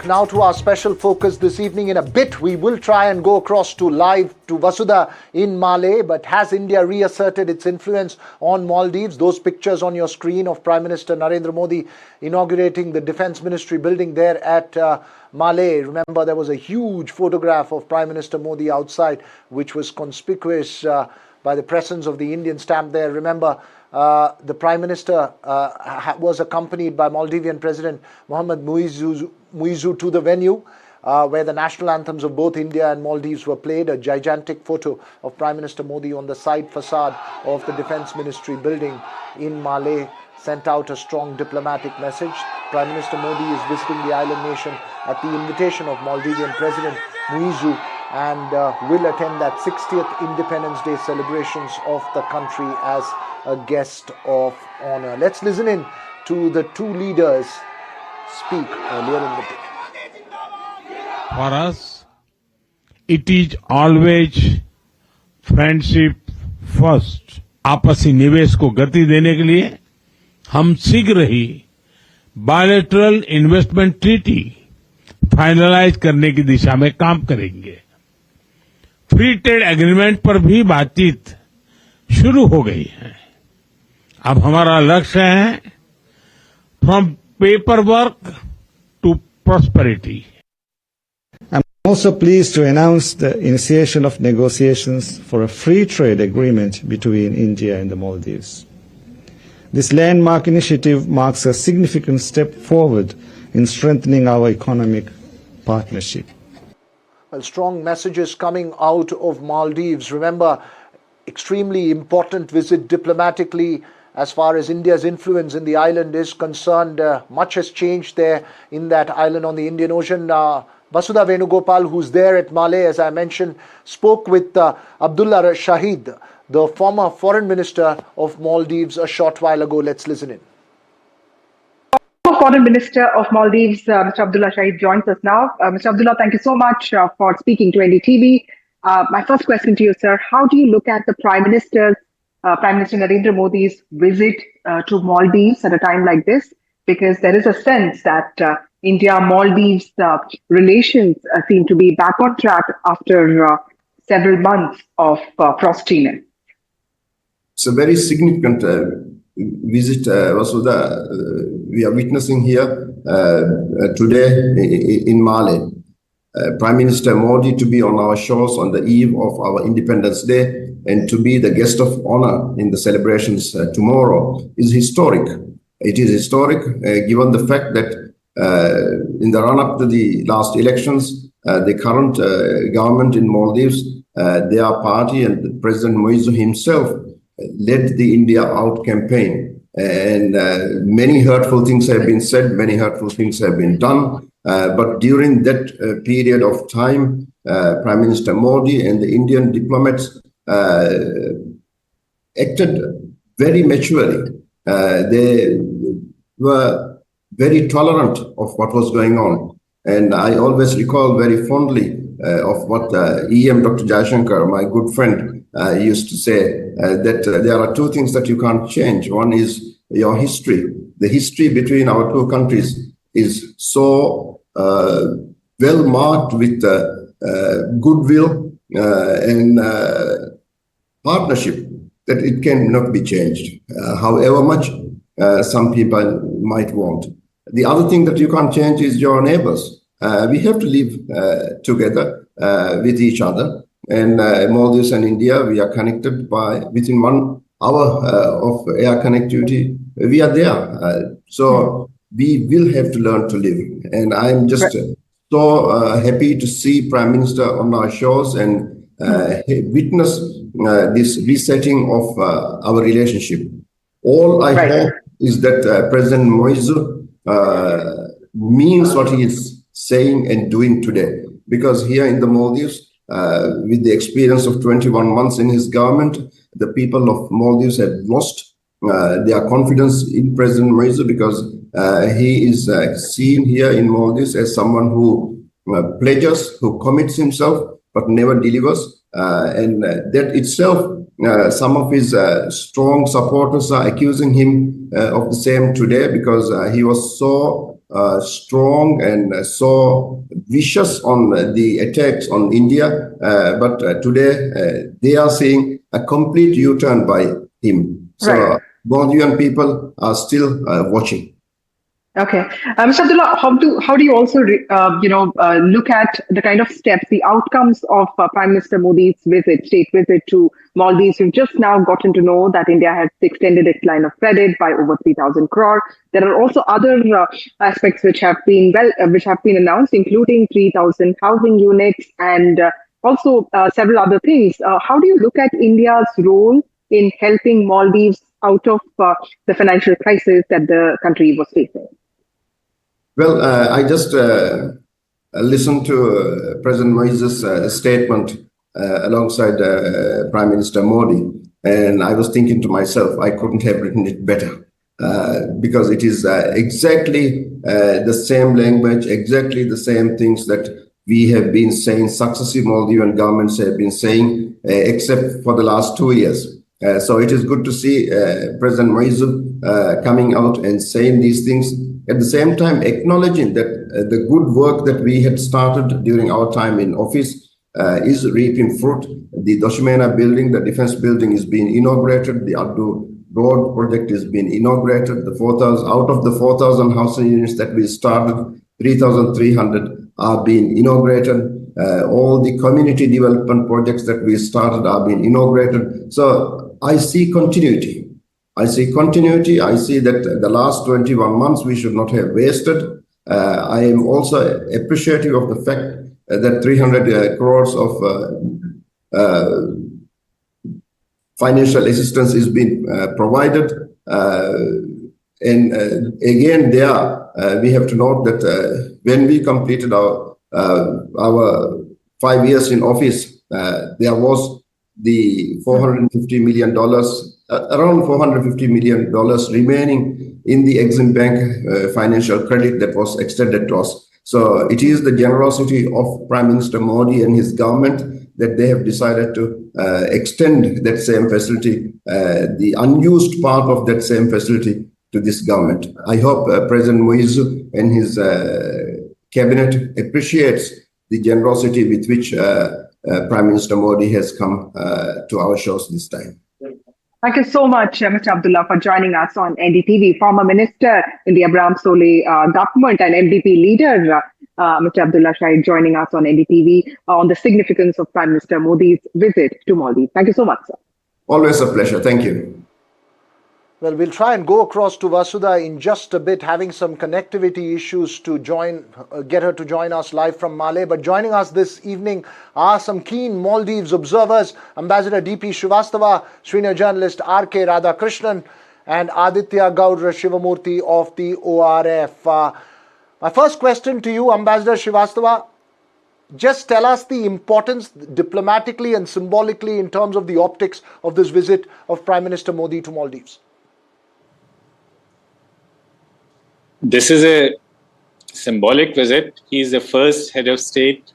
now to our special focus this evening. In a bit, we will try and go across to live to Vasudha in Malé. But has India reasserted its influence on Maldives? Those pictures on your screen of Prime Minister Narendra Modi inaugurating the Defence Ministry building there at Malé. Remember, there was a huge photograph of Prime Minister Modi outside, which was conspicuous by the presence of the Indian stamp there. Remember, the Prime Minister was accompanied by Maldivian President Mohamed Muizzu to the venue where the national anthems of both India and Maldives were played. A gigantic photo of Prime Minister Modi on the side facade of the Defence Ministry building in Malé sent out a strong diplomatic message. Prime Minister Modi is visiting the island nation at the invitation of Maldivian President Muizzu and will attend that 60th Independence Day celebrations of the country as a guest of honor. Let's listen in to the two leaders speak earlier in the day. For us, it is always friendship first. आपसी निवेश को गति देने के लिए हम शीघ्र ही bilateral investment treaty finalise करने की दिशा में काम करेंगे। फ्री ट्रेड एग्रीमेंट पर भी बातचीत शुरू हो गई है। अब हमारा लक्ष्य है from paper work to prosperity. I'm also pleased to announce the initiation of negotiations for a free trade agreement between India and the Maldives. This landmark initiative marks a significant step forward in strengthening our economic partnership. Well, strong messages coming out of Maldives. Remember, extremely important visit diplomatically as far as India's influence in the island is concerned. Much has changed there in that island on the Indian Ocean. Vasudha Venugopal, who's there at Malé, as I mentioned, spoke with Abdullah Shahid, the former foreign minister of Maldives, a short while ago. Let's listen in. Foreign Minister of Maldives, Mr. Abdullah Shahid, joins us now. Mr. Abdullah, thank you so much for speaking to NDTV. My first question to you, sir, how do you look at the Prime Minister Narendra Modi's visit to Maldives at a time like this? Because there is a sense that India-Maldives relations seem to be back on track after several months of frostiness. It's a very significant visit, Vasudha, we are witnessing here today in Malé. Prime Minister Modi to be on our shores on the eve of our Independence Day and to be the guest of honor in the celebrations tomorrow is historic. It is historic given the fact that in the run-up to the last elections, the current government in Maldives, their party and President Muizzu himself led the India Out campaign. And many hurtful things have been said, many hurtful things have been done. But during that period of time, Prime Minister Modi and the Indian diplomats acted very maturely. They were very tolerant of what was going on. And I always recall very fondly of what EM Dr. Jaishankar, my good friend, used to say, that there are two things that you can't change. One is your history. The history between our two countries is so well marked with goodwill and partnership that it cannot be changed, however much some people might want. The other thing that you can't change is your neighbors. We have to live together with each other. And Maldives and India, we are connected by within 1 hour of air connectivity. We are there. So we will have to learn to live. And I'm just so happy to see Prime Minister on our shores and witness this resetting of our relationship. All I hope is that President Muizzu means what he is saying and doing today. Because here in the Maldives, with the experience of 21 months in his government, the people of Maldives have lost their confidence in President Muizzu because he is seen here in Maldives as someone who pledges, who commits himself, but never delivers. And that itself, some of his strong supporters are accusing him of the same today because he was so strong and so vicious on the attacks on India. But today they are seeing a complete U-turn by him. So Right. Maldivian people are still watching. Okay, Mr. Abdullah, how do you also look at the kind of steps, the outcomes of Prime Minister Modi's state visit to Maldives? We've just now gotten to know that India has extended its line of credit by over 3,000 crore. There are also other aspects which have been announced, including 3,000 housing units and also several other things. How do you look at India's role in helping Maldives out of the financial crisis that the country was facing? Well, I just listened to President Moises' statement alongside Prime Minister Modi, and I was thinking to myself, I couldn't have written it better because it is exactly the same language, exactly the same things that we have been saying, successive Maldivian governments have been saying, except for the last 2 years. So it is good to see President Moises coming out and saying these things. At the same time, acknowledging that the good work that we had started during our time in office is reaping fruit. The Doshimena building, the defense building, is being inaugurated. The Addu Road project is being inaugurated. Out of the 4,000 housing units that we started, 3,300 are being inaugurated. All the community development projects that we started are being inaugurated. So I see continuity. I see that the last 21 months we should not have wasted. I am also appreciative of the fact that 300 crores of financial assistance is being provided. And again, we have to note that when we completed our 5 years in office, there was the $450 million, around $450 million remaining in the Exim Bank financial credit that was extended to us. So it is the generosity of Prime Minister Modi and his government that they have decided to extend that same facility, the unused part of that same facility, to this government. I hope President Moise and his cabinet appreciates the generosity with which Prime Minister Modi has come to our shores this time. Thank you so much, Mr. Abdullah, for joining us on NDTV. Former Minister in the Abraham Solih government and NDP leader, Mr. Abdullah Shahid, joining us on NDTV on the significance of Prime Minister Modi's visit to Maldives. Thank you so much, sir. Always a pleasure. Thank you. Well, we'll try and go across to Vasudha in just a bit, having some connectivity issues to get her to join us live from Malé. But joining us this evening are some keen Maldives observers, Ambassador D.P. Srivastava, senior journalist R.K. Radhakrishnan, and Aditya Gaudra Shivamurthy of the ORF. My first question to you, Ambassador Srivastava, just tell us the importance diplomatically and symbolically in terms of the optics of this visit of Prime Minister Modi to Maldives. This is a symbolic visit. He is the first head of state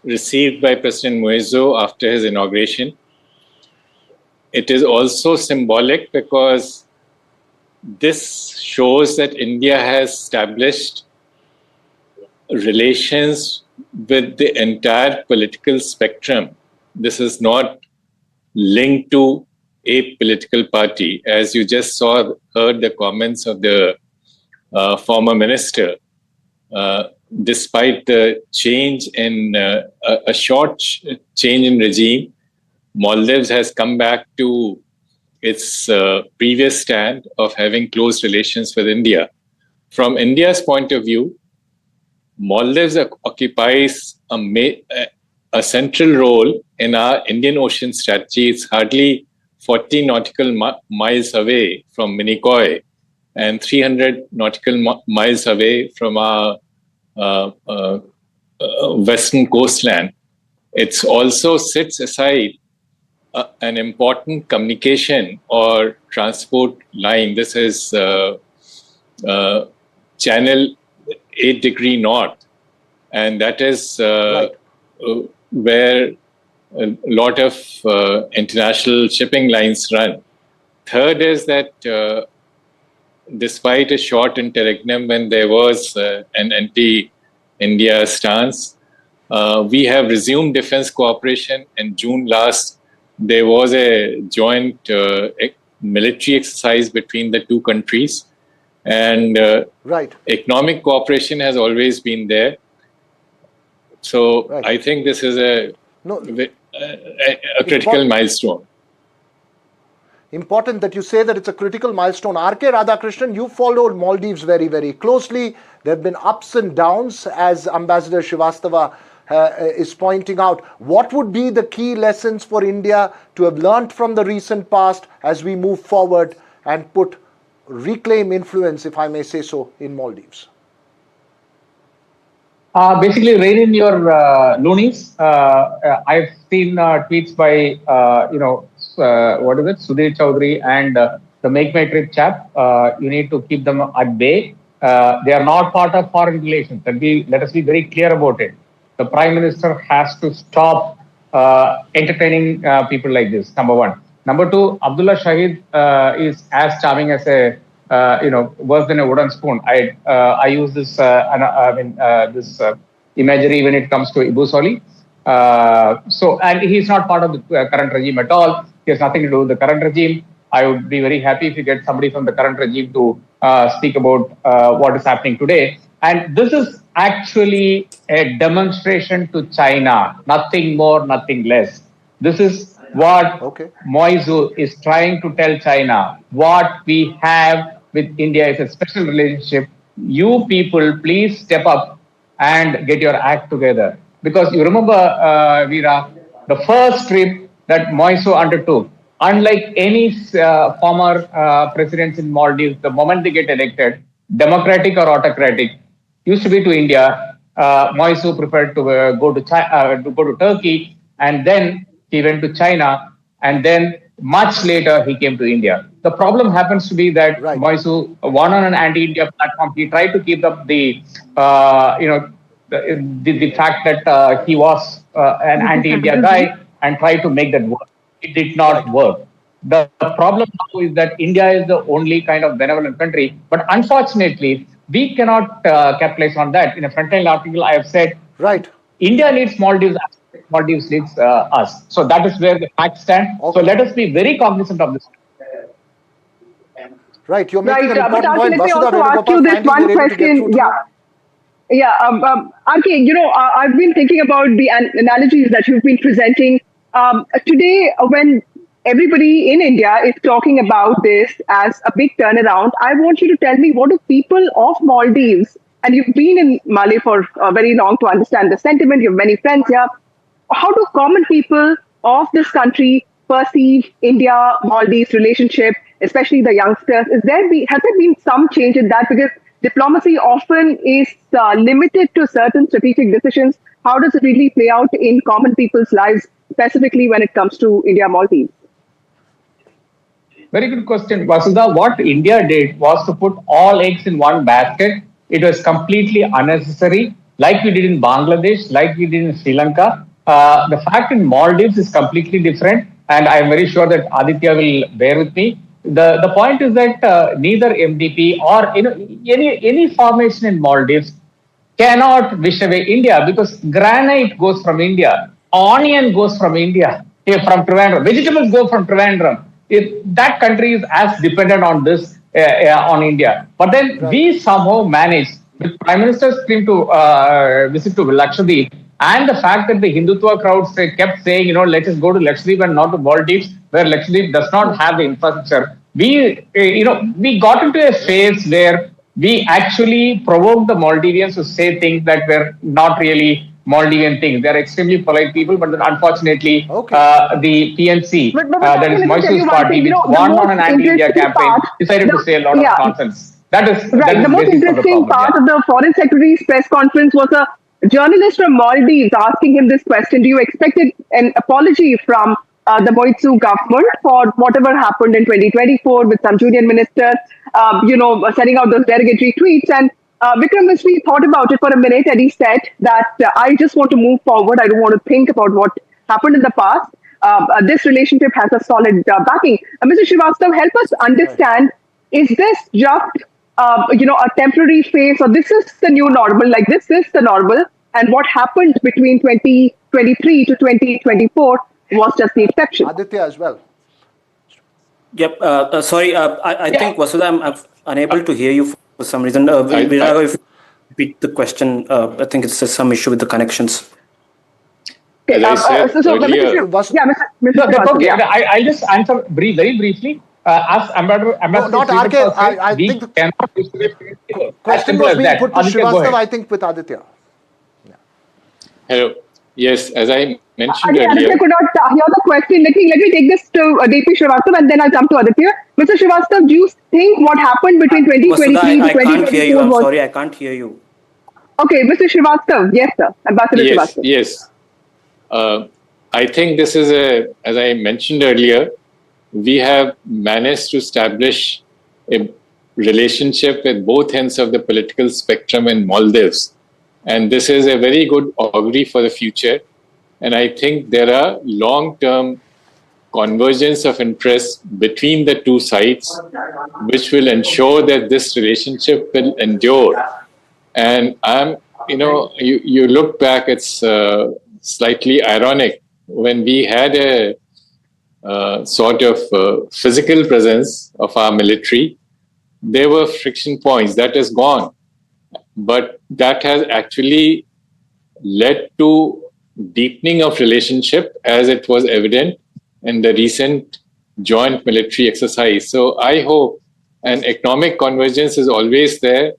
received by President Moiso after his inauguration. It is also symbolic because this shows that India has established relations with the entire political spectrum. This is not linked to a political party. As you just heard the comments of the former minister, despite the change in a short change in regime, Maldives has come back to its previous stand of having close relations with India. From India's point of view, Maldives occupies a central role in our Indian Ocean strategy. It's hardly 40 nautical miles away from Minicoy and 300 nautical miles away from our western coastland. It also sits aside an important communication or transport line. This is channel 8 degree north, and that is where a lot of international shipping lines run. Third is that despite a short interregnum when there was an anti-India stance, we have resumed defense cooperation. In June last, there was a joint military exercise between the two countries. And Right. economic cooperation has always been there. So Right. I think this is a critical milestone. Important that you say that it's a critical milestone. R.K. Radhakrishnan, you followed Maldives very, very closely. There have been ups and downs, as Ambassador Srivastava is pointing out. What would be the key lessons for India to have learnt from the recent past as we move forward and reclaim influence, if I may say so, in Maldives? Basically, rein in your loonies. I've seen tweets by, what is it, Sudhir Chaudhary and the Make My Trip chap. You need to keep them at bay. They are not part of foreign relations. Let us be very clear about it. The Prime Minister has to stop entertaining people like this, number one. Number two, Abdullah Shahid is as charming as a worse than a wooden spoon. I use this this imagery when it comes to Ibu Soli. And he's not part of the current regime at all. He has nothing to do with the current regime. I would be very happy if you get somebody from the current regime to speak about what is happening today. And this is actually a demonstration to China, nothing more, nothing less. This is what Moizu is trying to tell China. What we have with India is a special relationship. You people, please step up and get your act together. Because you remember, Veera, the first trip that Moizu undertook, unlike any former presidents in Maldives, the moment they get elected, democratic or autocratic, used to be to India. Moizu preferred to go to Turkey, and then he went to China, and then much later he came to India. The problem happens to be that Moizu won on an anti-India platform. He tried to keep up the fact that he was an anti-India guy and tried to make that work. It did not work. The problem now is that India is the only kind of benevolent country, but unfortunately, we cannot capitalize on that. In a frontline article, I have said, India needs Maldives, Maldives needs us. So that is where the facts stand. So let us be very cognizant of this. Right, you're making an important but point. Let me also ask you this one question. RK, I've been thinking about the analogies that you've been presenting. Today, when everybody in India is talking about this as a big turnaround, I want you to tell me, what do people of Maldives, and you've been in Mali for very long to understand the sentiment, you have many friends here, how do common people of this country perceive India-Maldives relationship, especially the youngsters? Has there been some change in that? Because diplomacy often is limited to certain strategic decisions. How does it really play out in common people's lives, specifically when it comes to India-Maldives? Very good question, Vasudha. What India did was to put all eggs in one basket. It was completely unnecessary, like we did in Bangladesh, like we did in Sri Lanka. The fact in Maldives is completely different, and I am very sure that Aditya will bear with me. The point is that neither MDP or any formation in Maldives cannot wish away India, because granite goes from India, onion goes from India, from Trivandrum, vegetables go from Trivandrum. That country is as dependent on this on India. But then we somehow managed, with Prime Minister's claim to visit to Lakshadweep, and the fact that the Hindutva crowds kept saying, let us go to Lakshadweep and not to Maldives, where Lakshadweep does not have the infrastructure. We got into a phase where we actually provoked the Maldivians to say things that were not really Maldivian things. They're extremely polite people, but then unfortunately, the PNC, that is Moisu's party, which won on an anti-India campaign, decided to say a lot of nonsense. That is the most interesting part of the Foreign Secretary's press conference was a journalist from Maldives asking him this question: do you expect an apology from the Moitzu government for whatever happened in 2024 with some Union minister, sending out those derogatory tweets? And Vikram Misri thought about it for a minute, and he said that I just want to move forward. I don't want to think about what happened in the past. This relationship has a solid backing. Mr. Srivastava, help us understand Is this just a temporary phase, or this is the new normal? Like this is the normal, and what happened between 2023 to 2024 was just the exception. Aditya as well. Yep. Sorry, I think Vasudha, I'm unable to hear you for some reason. I- Virago, if you repeat the question, I think it's some issue with the connections. As I said earlier, Mr. Okay, I'll just answer very briefly. As Ambassador not Srivastava RK. said, I we think the cannot discriminate. As question simple was as being that. put to Aditya, go Srivastava, ahead. I think, with Aditya. hello. Yes, as I mentioned Aditya earlier, could not hear the question. Let me take this to DP Srivastava, and then I'll come to Aditya. Mr. Srivastava, do you think what happened between 2023 Vasudha, to I can't hear you. 2024 I'm was... sorry, I can't hear you. Okay, Mr. Srivastava. Yes, sir. Ambassador Srivastava. yes. I think this is as I mentioned earlier, we have managed to establish a relationship with both ends of the political spectrum in Maldives. And this is a very good augury for the future. And I think there are long-term convergence of interest between the two sides, which will ensure that this relationship will endure. And you look back, it's slightly ironic when we had a sort of physical presence of our military, there were friction points that is gone. But that has actually led to deepening of relationship as it was evident in the recent joint military exercise. So I hope, and economic convergence is always there.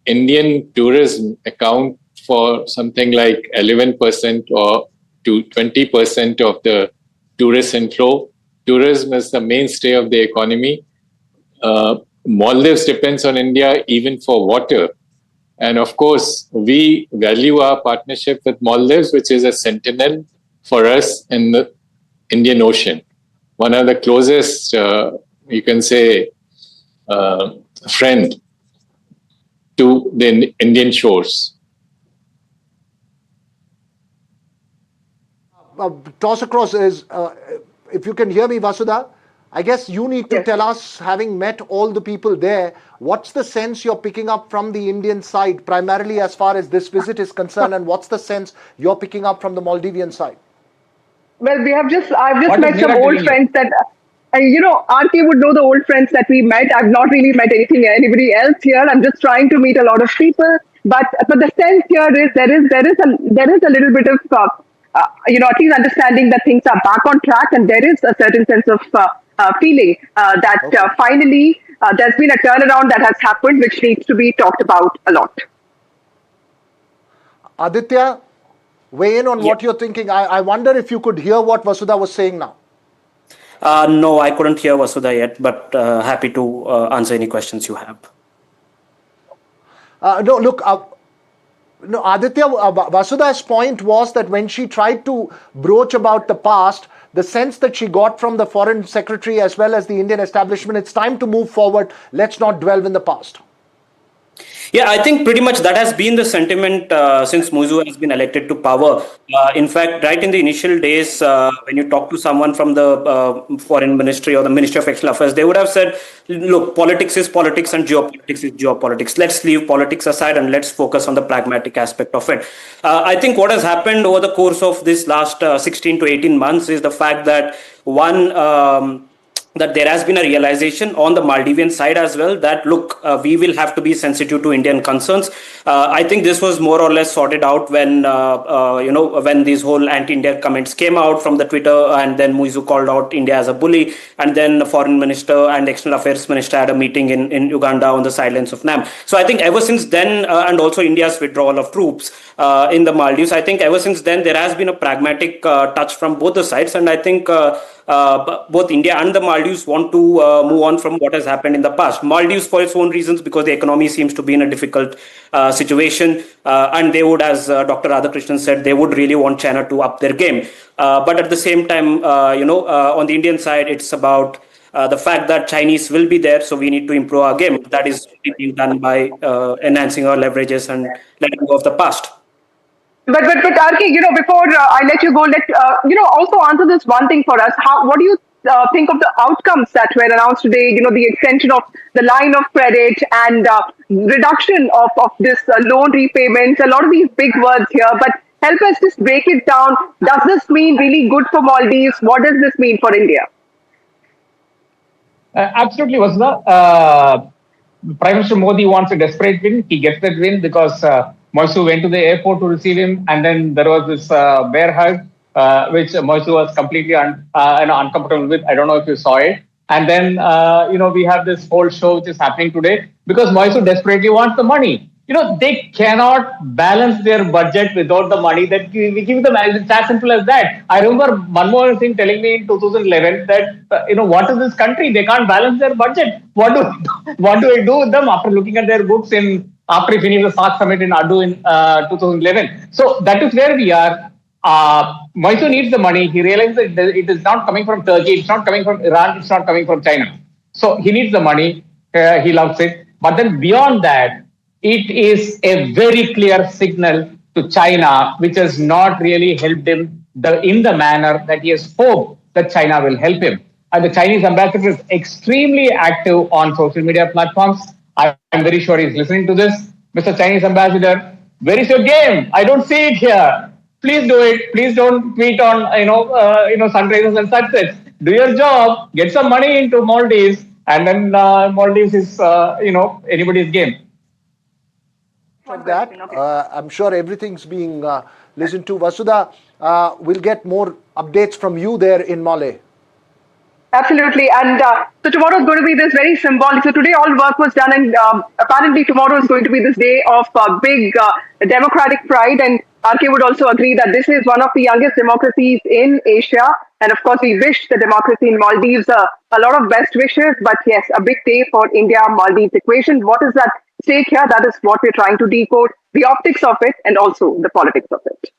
Indian tourism account for something like 11% or to 20% of the tourist inflow. Tourism is the mainstay of the economy. Maldives depends on India even for water. And of course, we value our partnership with Maldives, which is a sentinel for us in the Indian Ocean. One of the closest, you can say, friend to the Indian shores. Toss across is, if you can hear me, Vasudha, I guess you need to tell us, having met all the people there, what's the sense you're picking up from the Indian side, primarily as far as this visit is concerned, and what's the sense you're picking up from the Maldivian side? Well, I've just met some old friends that, RK would know the old friends that we met. I've not really met anybody else here. I'm just trying to meet a lot of people. But the sense here is there is a little bit of, at least understanding that things are back on track, and there is a certain sense of feeling that finally there's been a turnaround that has happened, which needs to be talked about a lot. Aditya, weigh in on what you're thinking. I wonder if you could hear what Vasudha was saying now. No, I couldn't hear Vasudha yet, but happy to answer any questions you have. No, look, no, Aditya, Vasudha's point was that when she tried to broach about the past, the sense that she got from the foreign secretary as well as the Indian establishment, it's time to move forward. Let's not dwell in the past. Yeah, I think pretty much that has been the sentiment since Muizu has been elected to power. In fact, right in the initial days, when you talk to someone from the foreign ministry or the Ministry of External Affairs, they would have said, look, politics is politics and geopolitics is geopolitics. Let's leave politics aside and let's focus on the pragmatic aspect of it. I think what has happened over the course of this last 16 to 18 months is the fact that that there has been a realization on the Maldivian side as well that, look, we will have to be sensitive to Indian concerns. I think this was more or less sorted out when, when these whole anti-India comments came out from the Twitter, and then Muizu called out India as a bully, and then the foreign minister and external affairs minister had a meeting in Uganda on the sidelines of NAM. So I think ever since then, and also India's withdrawal of troops in the Maldives, I think ever since then there has been a pragmatic touch from both the sides, and I think both India and the Maldives want to move on from what has happened in the past. Maldives for its own reasons, because the economy seems to be in a difficult situation, and they would, as Dr. Radhakrishnan said, they would really want China to up their game. But at the same time, on the Indian side, it's about the fact that Chinese will be there, so we need to improve our game. That is being done by enhancing our leverages and letting go of the past. But RK, before I let you go, also answer this one thing for us. What do you think of the outcomes that were announced today? The extension of the line of credit and reduction of this loan repayments. A lot of these big words here, but help us just break it down. Does this mean really good for Maldives? What does this mean for India? Absolutely, Vasudha. Prime Minister Modi wants a desperate win. He gets that win because Moisu went to the airport to receive him, and then there was this bear hug, which Moisu was completely uncomfortable with. I don't know if you saw it. And then, we have this whole show which is happening today because Moisu desperately wants the money. They cannot balance their budget without the money that we give them. It's as simple as that. I remember Manmohan Singh telling me in 2011 that, what is this country? They can't balance their budget. What do I do with them after looking at their books after he finished the SAARC summit in Adu in 2011? So that is where we are. Moisu needs the money. He realized that it is not coming from Turkey. It's not coming from Iran. It's not coming from China. So he needs the money. He loves it. But then beyond that, it is a very clear signal to China, which has not really helped him in the manner that he has hoped that China will help him. And the Chinese ambassador is extremely active on social media platforms. I'm very sure he's listening to this. Mr. Chinese ambassador, where is your game? I don't see it here. Please do it. Please don't tweet on sunrises and sunsets. Do your job. Get some money into Maldives, and then Maldives is anybody's game. Of that, I'm sure everything's being listened to. Vasudha, we'll get more updates from you there in Malé. Absolutely. And so tomorrow is going to be this very symbolic. So today all work was done, and apparently tomorrow is going to be this day of big democratic pride. And RK would also agree that this is one of the youngest democracies in Asia. And of course, we wish the democracy in Maldives a lot of best wishes. But yes, a big day for India-Maldives equation. What is at stake here? That is what we're trying to decode, the optics of it and also the politics of it.